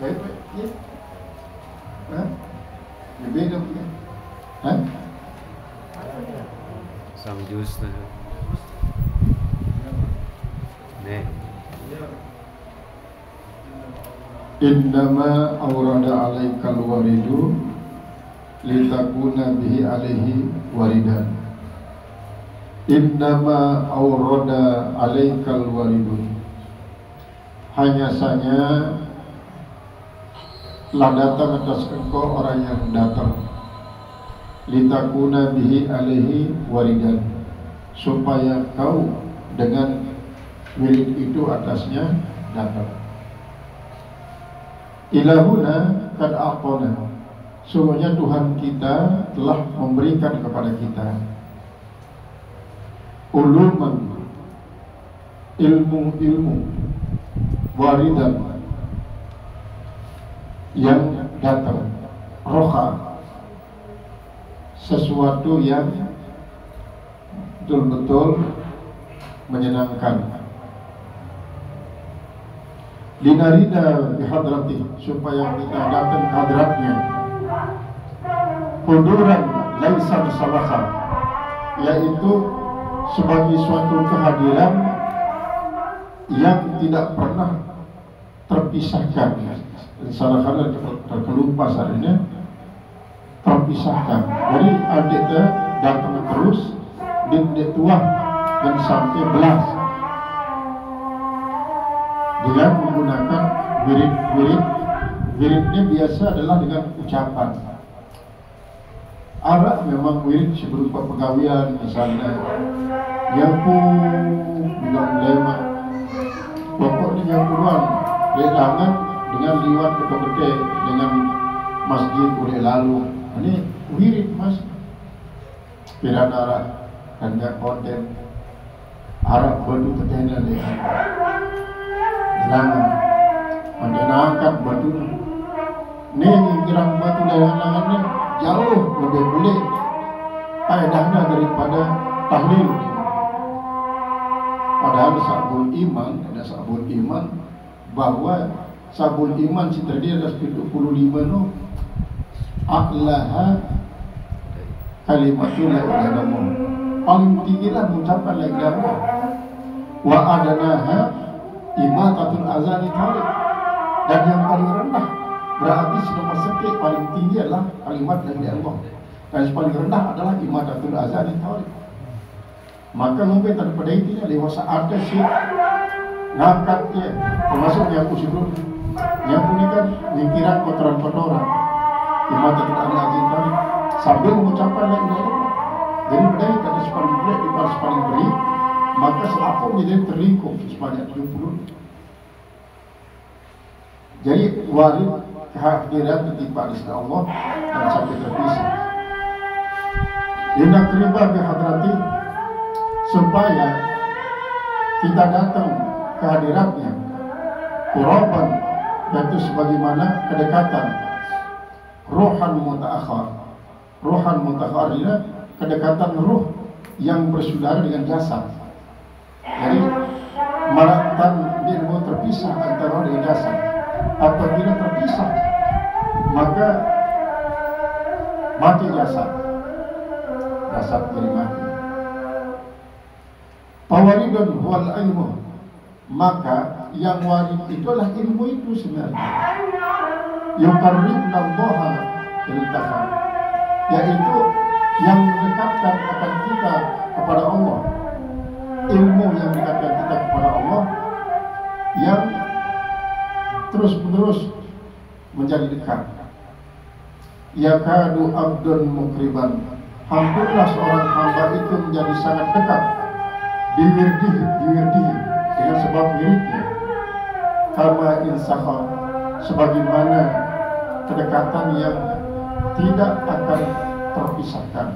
Baik, ya. Hah? Beda punya. Hah? Sama jus na. Nih. Innama awrada alaikal waridu litakuna bihi alaihi waridan. Innama awrada alaikal waridu, hanya saja telah datang atas engkau orang yang datang, litakuna bihi alaihi waridan, supaya kau dengan wirid itu atasnya datang. Ilahuna kad aqona, sungguhnya Tuhan kita telah memberikan kepada kita uluman, ilmu-ilmu, waridan yang datang, roha, sesuatu yang betul-betul menyenangkan. Linarida bihadrati, supaya kita datang ke hadratnya. Huduran laisan salaha, yaitu sebagai suatu kehadiran yang tidak pernah terpisahkan. Salahan terkelupas harinya terpisahkan. Jadi adiknya datang terus di tua dan sampai belas dengan menggunakan wirid. Wiridnya biasa adalah dengan ucapan. Arab memang wirid berupa pegawian, misalnya nyapu bilang lema, pokoknya nyapuan lelangan dengan liwat ke gede dengan masjid boleh lalu. Ini wirid mas. Piran Arab dan konten Arab baru ketena lelang. Langan, macam angkat batu ni kirang batu langan ni jauh lebih boleh faedahnya daripada tahlil. Padahal sabul iman, ada sabul iman, bahwa sabul iman si terdiri atas 75 no aqlaha kalimatul la ilaha illallah, paling tinggi lah mengucapkan la ilaha illallah, wa adanaha imatatul azani tarik, dan yang paling rendah berarti nomor sekian paling tinggi adalah kalimat la ilaha illallah, dan yang paling rendah adalah imatatul azani tarik. Maka mungkin daripada intinya lewat ada sih ngangkat ya, termasuk nyapu sebelum nyapu ini kan nyingkiran kotoran-kotoran, imatatul azani tarik sambil mengucapkan la ilaha illallah. Jadi bedai kata sepaling berat di paling paling beri, maka selapung jadi terlingkup sebanyak 70. Jadi warid kehadiran ketimpa di sisi Allah dan sampai terpisah. Inna kriba bihadrati, supaya kita datang ke hadiratnya, quraban, yaitu sebagaimana kedekatan, ruhan mutaakhir. Ruhan mutaakhir adalah kedekatan ruh yang bersaudara dengan jasad. Jadi maratan dia mau terpisah antara dengan jasad. Apabila terpisah, maka mati jasad. Jasad jadi mati. Pawaridun wal ilmu, maka yang warid itulah ilmu itu sebenarnya. Yuqarribna Allaha iltaha, yaitu yang mendekatkan akan kita kepada Allah. Ilmu yang mendekatkan kita kepada Allah, yang terus-menerus menjadi dekat. Yakadu abdun mukriban, hampirlah seorang hamba itu menjadi sangat dekat. Biwirdihi dengan sebab wiridnya. Kama insakha, sebagaimana kedekatan yang tidak akan terpisahkan.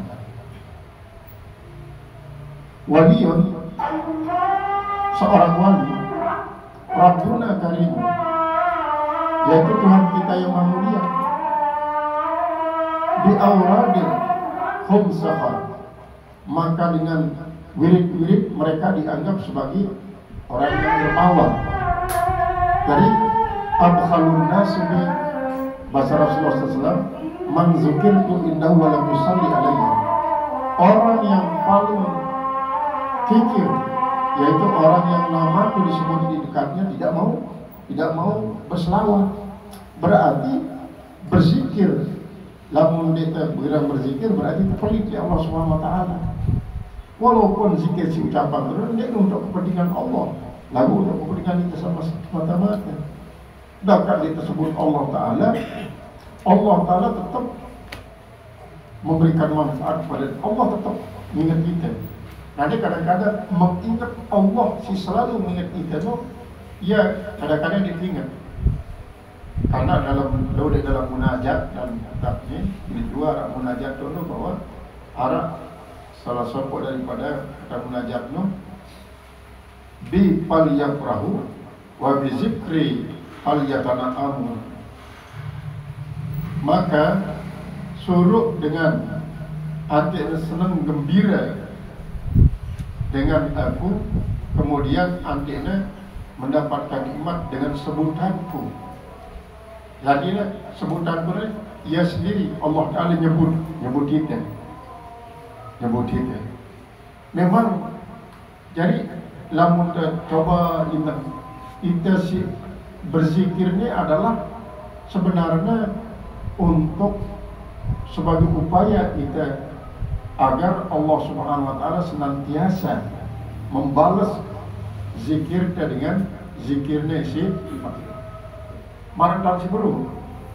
Waliyun, seorang wali, Rabbuna Karim, yaitu Tuhan kita yang maha mulia. Di auradil khumsahar, maka dengan wirid-wirid mereka dianggap sebagai orang yang dermawan. Jadi abkhalun nasubi, bahasa Rasulullah SAW, man zukirtu indahu wa lam yusalli alayya. Orang yang paling kikir, yaitu orang yang namaku disebut di dekatnya tidak mau berselawat. Berarti berzikir, lamun dia berzikir berarti pelit ya Allah Subhanahu wa taala. Walaupun zikir si ucapan terus dia untuk kepentingan Allah, lalu untuk kepentingan kita sama semata-mata. Bahkan dia tersebut Allah Taala tetap memberikan manfaat kepada Allah, tetap mengingat kita. Nanti kadang-kadang mengingat Allah, si selalu mengingat kita tu, ya kadang-kadang dia ingat. Karena dalam munajat dan kitabnya ini dua munajat dulu bahwa arah salah satu daripada kata munajat tu bi fal yafrahu wa bi zikri fal yatana'amu. Maka suruh dengan hati senang gembira dengan aku, kemudian antina mendapatkan nikmat dengan sebutanku. Jadi sebutanku ni ia sendiri Allah Taala nyebut kita. Memang jadi lamun coba kita si berzikir ni adalah sebenarnya untuk sebagai upaya kita agar Allah Subhanahu wa taala senantiasa membalas zikir kita dengan zikirnya si marang dalam si baru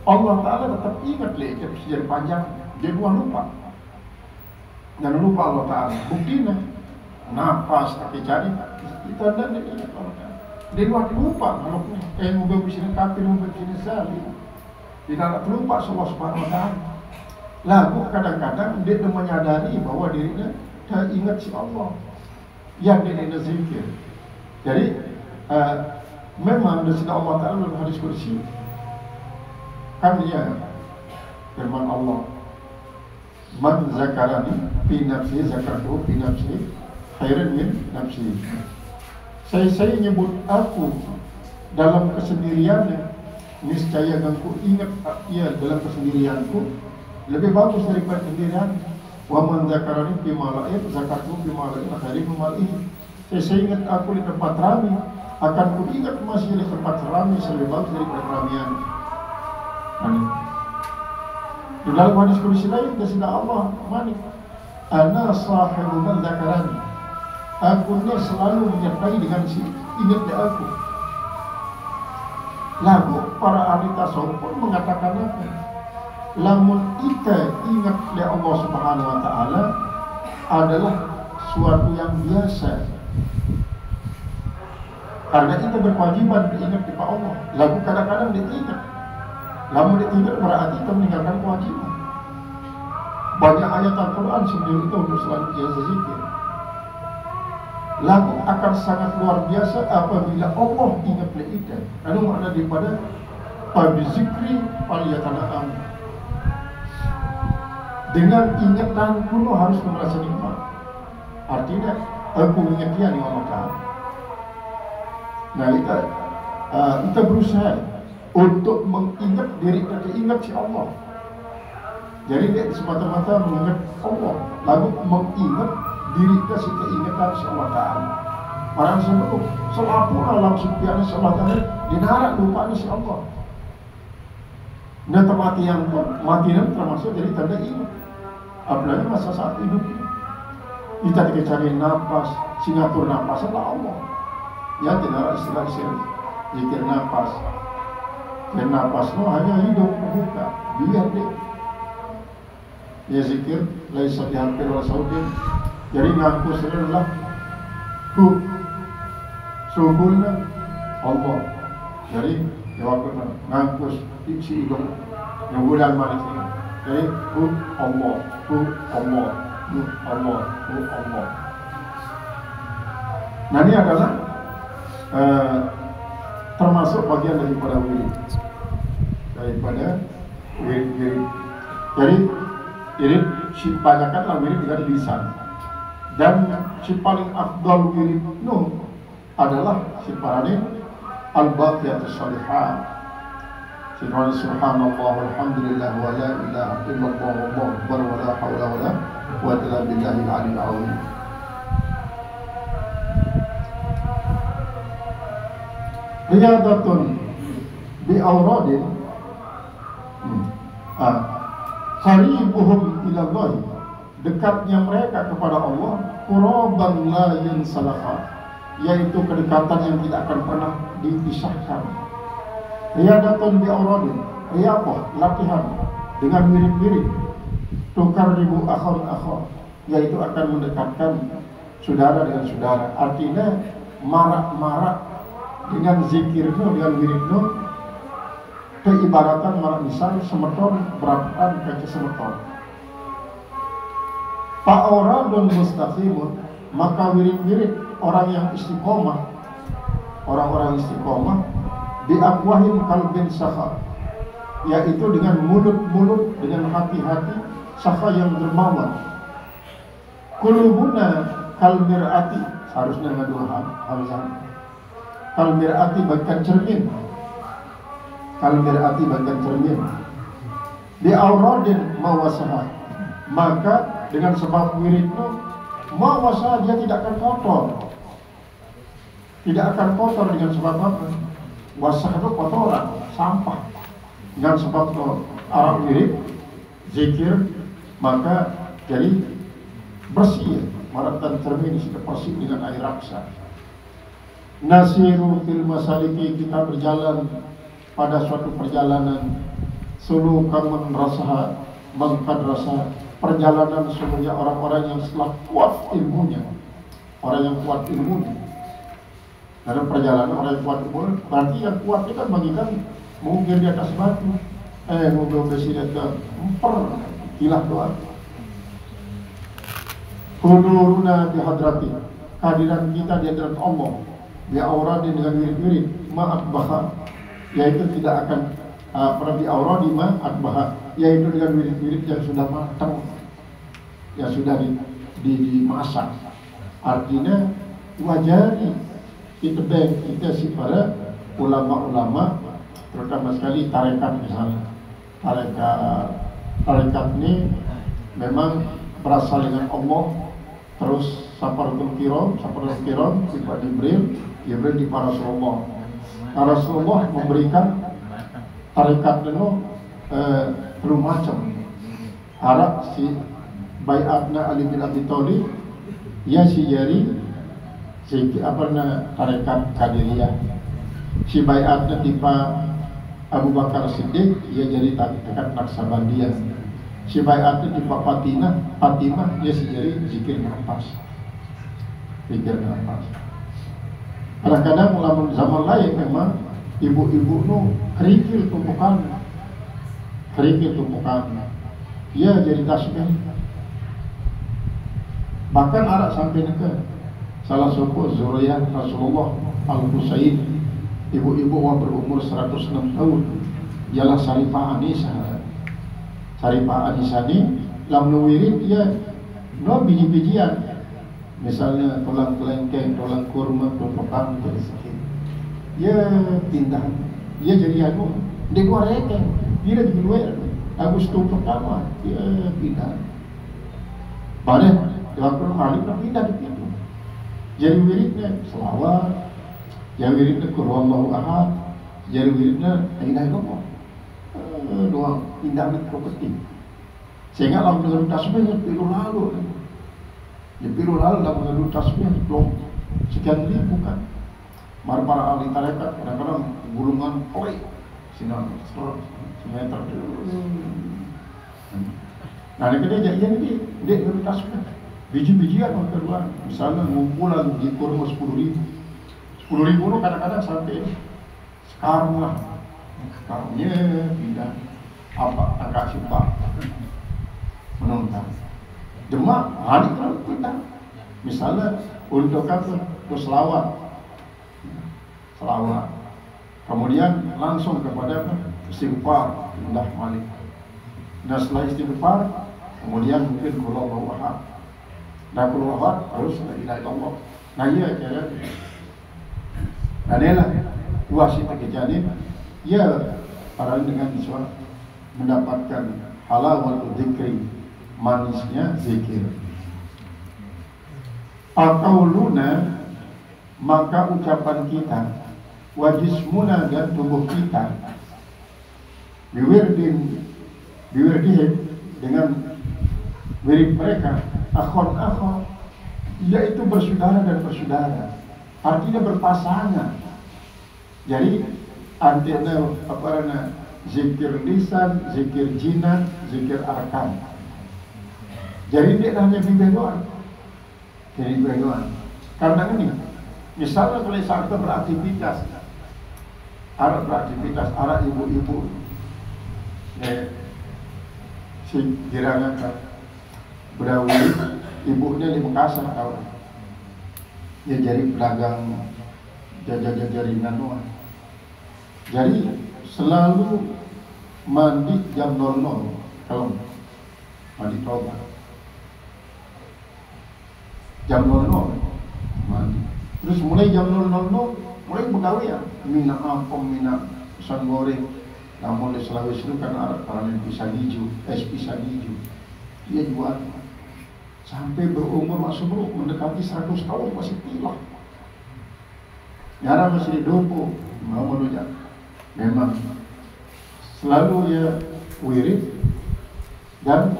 Allah Taala tetap ingat lagi sejarah panjang dia buang lupa. Jangan lupa Allah Taala. Buktinya nafas tapi jadi kita dan ingat Allah Taala. Dia lupa kalau mobil bisa kafir mobil kini salih. Tidak terlupa Allah Subhanahu wa taala. Lalu kadang-kadang dia menyadari bahwa dirinya tak ingat si Allah yang dia zikir. Jadi memang dari Allah Taala dalam hadis kursi kan dia firman Allah, man zakarani fi nafsi zakartu fi nafsi khairan min nafsi. Saya nyebut aku dalam kesendiriannya, niscaya aku ingat ia dalam kesendirianku lebih bagus daripada sendirian. Wa man zakarani fi mala'in zakartu fi mala'in khairan min mala'in. Saya ingat aku di tempat ramai, akan ku ingat masih di tempat ramai lebih bagus daripada keramian. Di dalam hadis qudsi lain kata Allah, "Mani ana sahibu man zakarani." Aku ni selalu menyertai dengan si ingat dia aku. Lalu para ahli tasawuf pun mengatakan apa? Lamun kita ingat dia Allah Subhanahu wa taala adalah suatu yang biasa. Karena kita berkewajiban diingat kepada Allah. Lalu kadang-kadang dia ingat. Lamun dia ingat berarti kita meninggalkan kewajiban. Banyak ayat Al-Quran sebelum itu untuk selalu biasa zikir. Lalu akan sangat luar biasa apabila Allah ingat kita. Lalu makna daripada Fabizikri Faliyatana'am. Dengan ingatan kuno harus merasa nikmat. Artinya aku ingat dia ni Allah Ta'ala. Nah kita berusaha untuk mengingat diri kita, ingat si Allah. Jadi dia semata-mata mengingat Allah, lalu mengingat diri kita si keingatan si Allah Ta'ala. Orang sebelum selapun langsung piana si Allah Ta'ala dinarak lupa ni si Allah. Nah kematian pun matian termasuk jadi tanda ingat. Apalagi masa saat hidup kita dicari nafas, singatur nafas adalah Allah. Ya tidak istilah zikir nafas. Dan nafas no hanya hidup membuka, biar dia. Ya zikir, laisa dihampir wa saudin. Jadi ngaku adalah subuhnya Allah. Jadi jawabnya ngaku isi hidup yang bulan manis ini. Jadi Allah, Allah, Allah, Allah. Nah ini adalah termasuk bagian daripada wirid. Jadi wirid si banyakkanlah wirid dengan lisan. Dan si paling afdal wirid itu adalah si parane al-baqiyatus shalihah, Subhanallah walhamdulillah wa la ilaha illallah wallahu akbar wa la haula wa la quwwata illa billahil aliyyil azim. Riyadatun bi auradin qaribuhum ila Allah, dekatnya mereka kepada Allah, quraban la yansalakha, yaitu kedekatan yang tidak akan pernah dipisahkan. Riyadatun bi auradin, riyadhah, latihan dengan wirid-wirid, tukar ribu akhar, yaitu akan mendekatkan saudara dengan saudara. Artinya marak-marak dengan zikirnya, dengan wiridnya, keibaratan marak misal semeton berapaan kaca semeton. Fa'auradun mustaqimun, maka wirid-wirid orang yang istiqomah, orang-orang istiqomah, biaqwahim kalbin sakha, yaitu dengan mulut-mulut, dengan hati-hati sakha yang dermawan. Qulubuna kalmir'ati, harusnya dengan dua hamzah. Kalmir'ati bagaikan cermin, kalmir'ati bagaikan cermin. Bi'auradin mawasaha, maka dengan sebab wiridmu mawasaha, dia tidak akan kotor. Tidak akan kotor dengan sebab apa? Wasah itu kotoran, sampah. Dengan sebab arah wirid, zikir, maka jadi bersih. Maratan cermin sudah bersih dengan air raksa. Nasiru fil masaliki, kita berjalan pada suatu perjalanan. Sulukan rasaha, mengkad rasa, perjalanan semuanya orang-orang yang telah kuat ilmunya, orang yang kuat ilmunya. Dalam perjalanan orang yang kuat ilmunya, berarti yang kuat itu kan bagikan mungkin di atas batu, mobil besi di atas emper, kilah doang. Huduruna bihadrati, kehadiran kita di hadirat Allah, bi auradin dengan wirid-wirid, ma'at baha, yaitu tidak akan pernah di auradi ma'at baha, yaitu dengan wirid-wirid yang sudah matang, yang sudah dimasak. Artinya wajari itu baik kita si para ulama-ulama, terutama sekali tarekat misalnya. Tarekat ini memang berasal dengan Allah. Terus Saparul Kiram, sifat Jibril di para Rasulullah. Rasulullah memberikan tarekat itu belum macam. Harap si Bai'atna Ali bin Abi Thalib, ya si jari si tarekat Qadiriyah. Si Bai'atna tipa Abu Bakar Siddiq, ia jadi tarekat Naqsabandiyah. Si Bai'atna tipa Fatimah, ia si jari zikir nafas. Zikir nafas. Kadang-kadang ulama zaman lain memang ibu-ibu itu kerikil tumpukannya. Ia jadi tasbih. Bahkan arak sampai ke salah satu zuriyah Rasulullah Al-Husain, ibu-ibu yang berumur 106 tahun, ialah Sarifah Anisa. Sarifah Anisa ini lam wirid dia no biji-bijian, misalnya tulang kelengkeng, tulang kurma, tulang sedikit. Dia pindah, dia jadi aku di luar rekeng, dia di luar. Agus tu pertama dia pindah. Pada waktu Malik pindah di situ. Jadi wiridnya selawat, jadi wiridnya Qur'anallahu ahad, jadi wiridnya tidak apa. Doang pindah ke keting. Sehingga dalam mengedu tasbih pilu lalu. Di pilu lalu dalam mengedu tasbih belum sekian ribu kan. Para ahli tarekat kadang-kadang gulungan koi sinar semeter. Nah, ini dia jadi dia mengedu tasbih. Biji-bijian yang kedua, misalnya ngumpulan di kurma 10.000 itu kadang-kadang sampai sekarang lah, sekarangnya pindah apa angka simpak menonton demak hari kalau pindah, misalnya untuk apa untuk selawat, kemudian langsung kepada istighfar pindah Malik. Dan setelah istighfar kemudian mungkin kalau Allah dan keluar harus la ilaha illallah. Nah iya cara. Nah inilah wasit kejadian. Ya orang dengan mendapatkan halawatul dzikri, manisnya zikir. Aqauluna, maka ucapan kita, wajismuna, dan tubuh kita, biwirdihim, dengan wirid mereka, akhon, yaitu bersaudara dan bersaudara, artinya berpasangan. Jadi antena zikir lisan, zikir jinan, zikir arkan. Jadi dia hanya bimbingan. Jadi bimbingan. Karena ini, misalnya kalau saya beraktivitas, anak ibu-ibu, si girangan Berawi, ibunya di Makassar tahu. Dia jadi pedagang jaringan doang. Jadi selalu mandi jam 00 kalau mandi tobat. Jam 00 mandi. Terus mulai jam 00 mulai begawe ya. Mina apem, mina pisang goreng. Namun di Sulawesi itu kan orang pisang hijau, pisang hijau. Dia jual sampai berumur masuk mendekati 100 tahun masih pilak. Nyara masih didopo, mau menunjuk. Memang selalu ya wirid dan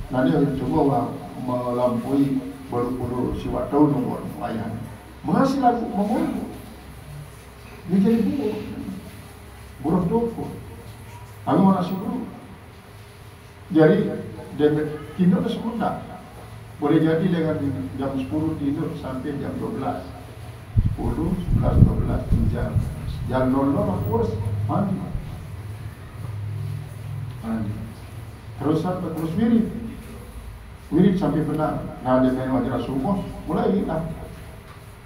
nanti coba melampaui baru siwak tahu nomor layan. Masih lagu memulai. Dia jadi buruk doko. Lalu mana suruh? Jadi dia tidur sebentar. Boleh jadi dengan jam 10 tidur sampai jam 12. 10, 11, 12 jam. Jam 00 harus mandi. Terus wirid sampai benar. Nah, dia main wajar subuh mulai hilang.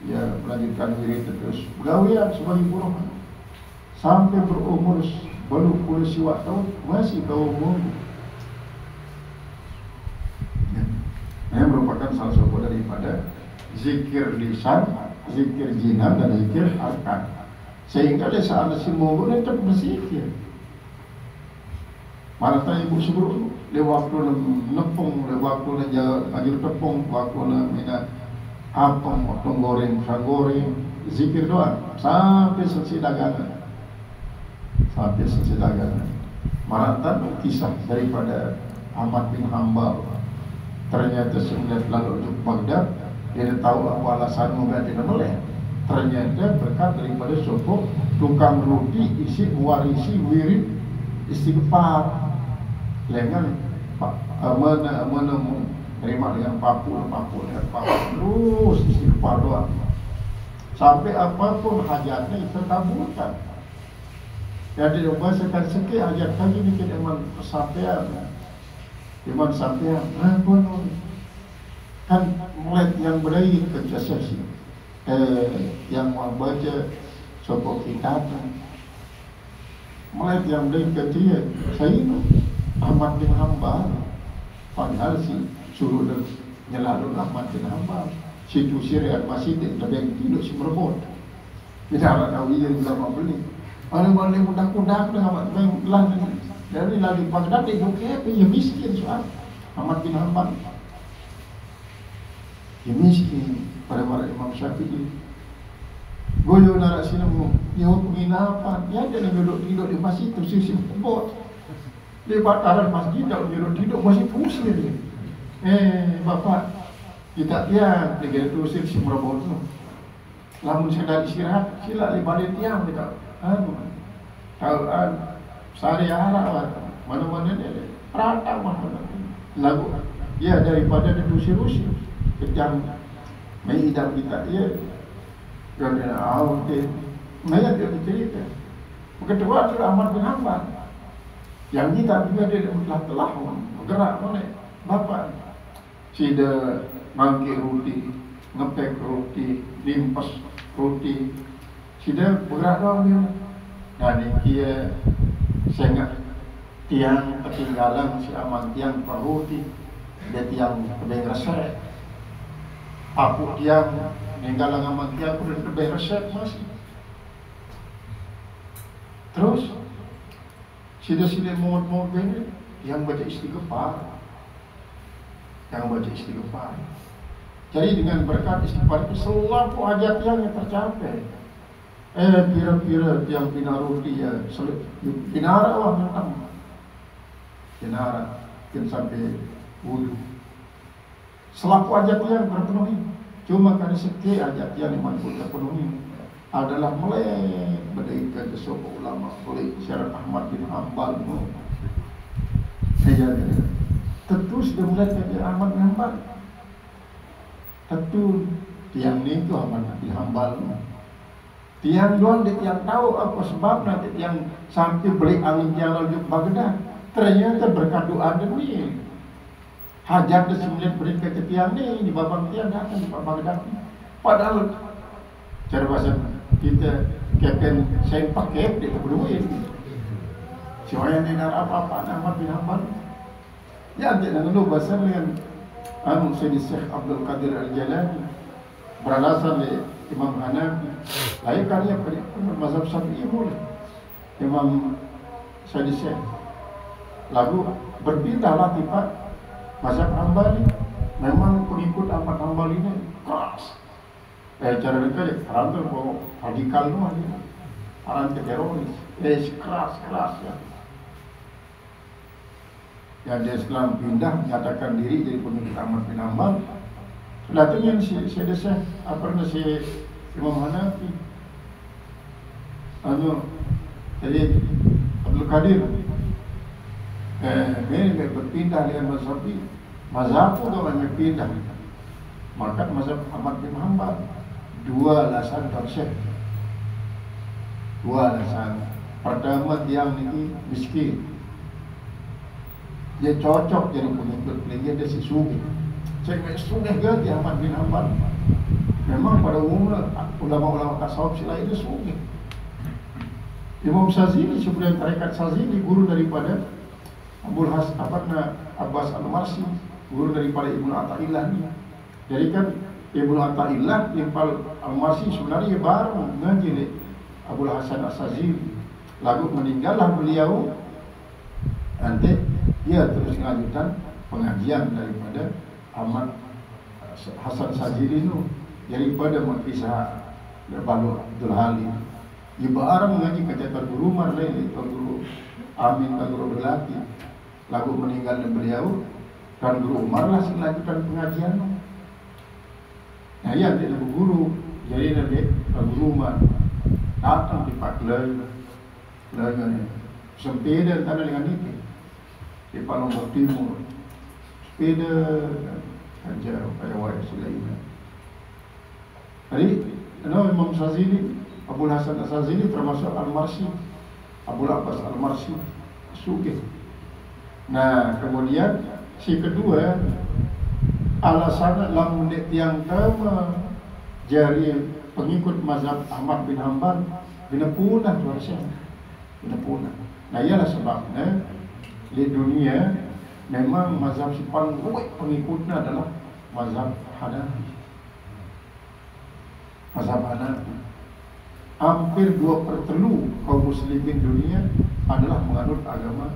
Ya melanjutkan wirid terus gawean sebagai buruh sampai berumur 20 siwak tahun masih kau umur. Ini merupakan salah satu daripada zikir lisan, zikir jinan, dan zikir arkan. Sehingga di saat si monggo ini tetap berzikir. Mana tahu ibu sebelum le waktu nepung, le waktu ajur tepung, waktu mina apem, waktu goreng, goreng, zikir doang sampai selesai dagangan. Mana tahu kisah daripada Ahmad bin Hanbal. Ternyata semenit lalu untuk Baghdad, dia tahu apa alasan mengganti nama. Ternyata berkat daripada sopok tukang roti isi mewarisi wirid istighfar. Lengan menerima dengan papu terus istighfar doang. Sampai apapun hajatnya itu terkabulkan. Jadi membahasakan sekali hajat kami ini ke iman sampean. Iman sampean, kan mulai yang berakhir ke jasasi, yang membaca sopok kitab, mulai yang berakhir ke dia, saya Ahmad bin Hanbal, padahal si suruh nyelalu Ahmad bin Hanbal, situ syariat masih lebih tidur si merebut, tidak ada tahu dia ulama beli, orang-orang undang-undang dengan Ahmad dari lalu Baghdad dia kaya ya miskin soal Ahmad bin Hanbal. Ya miskin pada para Imam Syafi'i. Goyo narak sinamu, ya penginapan, ya dia duduk di masjid tu sisi bot. Di bataran masjid tak duduk masih pusing dia. Bapak kita dia tu sisi merabot tu. Lamun sedar istirahat, sila balik tiang kita. Tahu sehari harap mana-mana dia rata mahal lagu ya daripada diusir-usir yang mengidam kita ya kerana awak mayat dia cerita kedua adalah Ahmad bin Hanbal yang kita juga dia telah bergerak oleh bapak sida mangki roti ngepek roti limpas roti sida bergerak doang dia dan dia sehingga tiang ketinggalan si aman tiang paruti dia tiang kedai resep aku tiang meninggalan aman tiang udah kedai resep masih terus Sida-sida mungut-mungut ini yang baca istighfar. Jadi dengan berkat istighfar itu selalu hajat yang tercapai. Pira-pira yang pinaruti ya, pinara wah mentang. Pinara, yang sampai wudhu. Selaku hajat yang terpenuhi. Cuma karena sekian hajat yang mampu terpenuhi adalah mulai berdeka ke sebuah ulama, mulai Syarif Ahmad bin Hanbal. Tentu sudah mulai dari Ahmad bin Hanbal. Tentu tiang ni tu Ahmad bin Hanbal. Tiang doang dia tiang tahu apa sebabnya tiang sampai beli angin yang lalu Baghdad. Ternyata berkat doa ni. Hajar dia sembilan beri ke tiang ni di babang tiang datang di Baghdad. Padahal cara bahasa kita Kapten saya pakai dia berduit. Siapa yang dengar apa-apa Ahmad bin Hanbal. Ya dia nak bahasa dengan Sayyid Syekh Abdul Qadir Al-Jalani beralasan oleh Imam Hanafi. Lain karya mazhab Syafi'i boleh. Imam Sayyid Syekh lalu berpindahlah tiba mazhab Hambali. Memang pengikut Ahmad Hambali ini keras. Cara mereka haram tu radikal tu macam haram teroris. Keras ya. Yang dia Islam pindah menyatakan diri jadi pengikut Ahmad bin Hanbal. Datangnya si Syekh si Imam Hanafi. Jadi Abdul Qadir mereka berpindah dengan mazhab ini. Mazhab itu orang berpindah. Maka mazhab Ahmad bin Hanbal. Dua alasan tersyek. Pertama dia ini miskin. Dia cocok jadi pengikut dia si Sugih. Saya Sugih dia Ahmad bin Hanbal. Memang pada umumnya ulama-ulama tasawuf sila itu Sugih. Imam Syazili sebenarnya tarekat Syazili guru daripada Abbas Al-Marsi, guru daripada Ibnu Athaillah ni. Jadi kan Ibnu Athaillah Impal Al-Marsi sebenarnya baru ngaji Abul Hasan As-Syazili. Lalu meninggallah beliau. Nanti dia terus mengajukan pengajian daripada Ahmad Hasan Syazili itu daripada Makisah Balu Abdul Halim. Ibarat mengaji kata guru Marleni, guru Amin, guru Belati. Lalu meninggalnya beliau dan guru Umar lah melanjutkan pengajian. Nah ya dia guru, jadi nabi guru Umar datang di Paklai, lagi sepeda tanah dengan itu di Lombok Timur, sepeda aja pada wayang Sulaiman. Jadi, Imam Syazili, Abul Hasan As-Syazili termasuk Al-Marsi, Abul Abbas Al-Marsi, Sugih. Nah, kemudian si kedua alasan lamun tiang tama jadi pengikut mazhab Ahmad bin Hanbal bina punah tuasnya, bina punah. Nah, ialah sebabnya di dunia memang mazhab si paling kuat pengikutnya adalah mazhab Hanafi. Mazhab Hanafi. Hampir 2/3 kaum muslimin dunia adalah menganut agama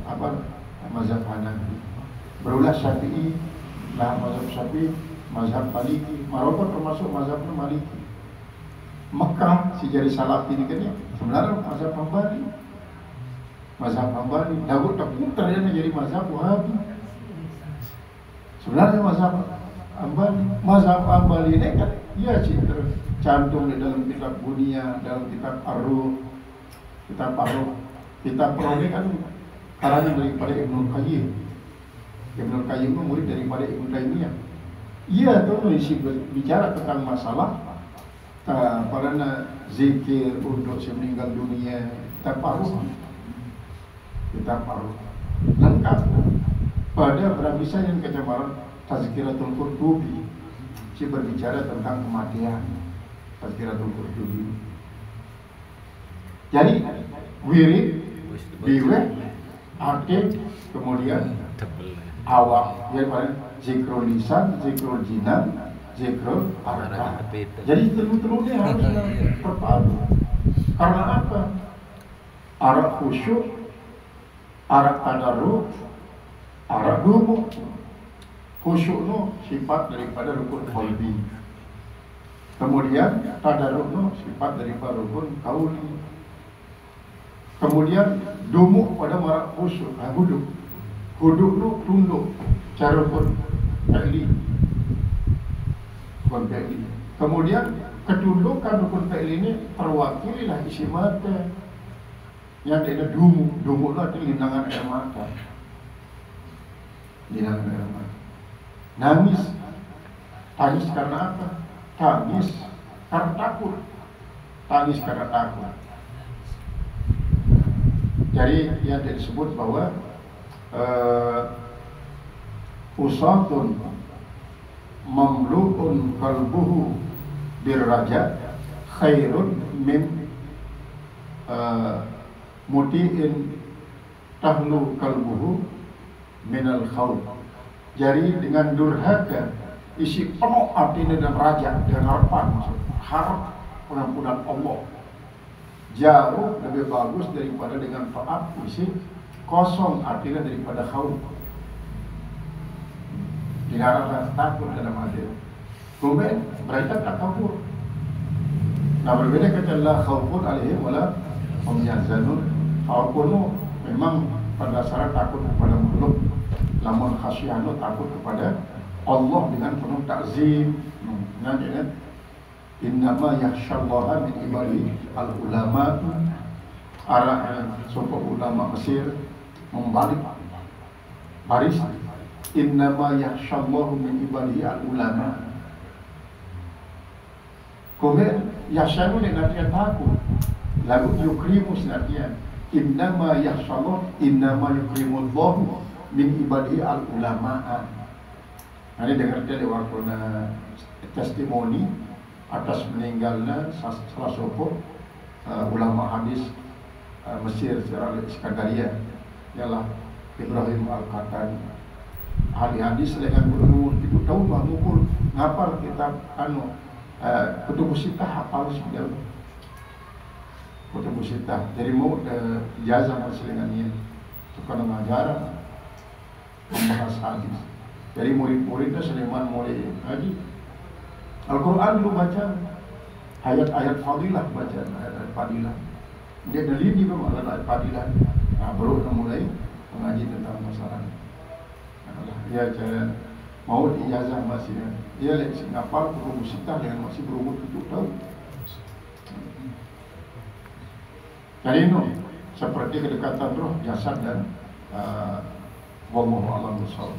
mazhab Hanafi. Berulah Syafi'i, lah mazhab Syafi'i, mazhab Maliki, Maroko termasuk mazhab Maliki. Mekah si jadi Salafi ini kan ya, sebenarnya mazhab Hambali. Mazhab Hambali, Daud terputar dia menjadi mazhab Wahabi. Sebenarnya mazhab Hambali ini kan ya tercantum di dalam kitab Bunia, dalam kitab Ar-Ruh, kitab Ar-Ruh. Kitab Ar-Ruh ini kan karangan daripada Ibnu Qayyim. Ibnu Qayyim itu murid daripada Ibnu Taimiyah. Ia tu isi bicara tentang masalah pada zikir untuk meninggal dunia. Kitab Ar-Ruh. Kitab Ar-Ruh lengkap pada berabisa yang kecemaran Tazkiratul Qurtubi. Si berbicara tentang kematian. Tazkiratul Qurtubi. Jadi wirid, biwek, akid, kemudian awak, yaitu zikrul lisan, zikrul jinan, zikrul arkan. Jadi telur-telurnya harus terpadu. Karena apa? Arak khusyuk Arak tadarruk, arak dumuk. Khusyuk no sifat daripada rukun qalbi. Kemudian tadarruk no sifat daripada rukun qauli. Kemudian dumuk pada marak khusyuk, huduk. Huduk no tunduk cara rukun fi'li. Rukun fi'li. Kemudian ketundukan rukun fi'li ini terwakililah isi mata. Yang ada dumuk, dumuk itu artinya linangan air mata. Linangan air mata. Nangis, tangis karena apa? Tangis karena takut. Tangis karena takut. Jadi yang disebut bahwa usatun mamlu'un qalbuhu birraja khairun min muti'in tahlu qalbuhu minal khawf. Jadi dengan durhaka isi penuh hati dengan raja, dengan harapan, harap pengampunan Allah, jauh lebih bagus daripada dengan taat isi kosong artinya daripada khawf. Tidak ada takut dalam hati. Kemudian mereka tak kabur. Nah, berbeda kata la khawfun alaihim wala hum yahzanun. Khawfun memang pada dasarnya takut kepada makhluk, namun khasyanu takut kepada Allah dengan penuh takzim. Nanti kan innama yakhsyallaha min ibadihi al-ulama. Arah suku ulama Mesir membalik baris innama yakhsyallahu min ibadihi al-ulama. Kemudian yakhsyanu ni artinya takut. Lagu yukrimu artinya innama yakhsyallahu innama yukrimullahu min ibadihi al-ulama. Ini dengar dia waktu testimoni atas meninggalnya salah satu ulama hadis Mesir secara Iskandaria, ialah Ibrahim Al-Qatan. Ahli hadis dengan berumur 7 tahun mengumpul ngapal kitab Kutub Sittah, hafal sudah Kutub Sittah. Jadi mau ijazah dengan tukang mengajar membahas hadis. Jadi murid-muridnya Sulaiman mulai haji Al-Quran dulu baca, ayat-ayat fadilah baca, ayat-ayat fadilah. Dia neliti memang ayat fadilah. Nah, baru mulai mengaji tentang masalah. Ya, cara mau ijazah masih dia ngapal Kutub Sittah dengan masih berumur 7 tahun. Jadi itu seperti kedekatan roh, jasad dan wallahu a'lam bishawab.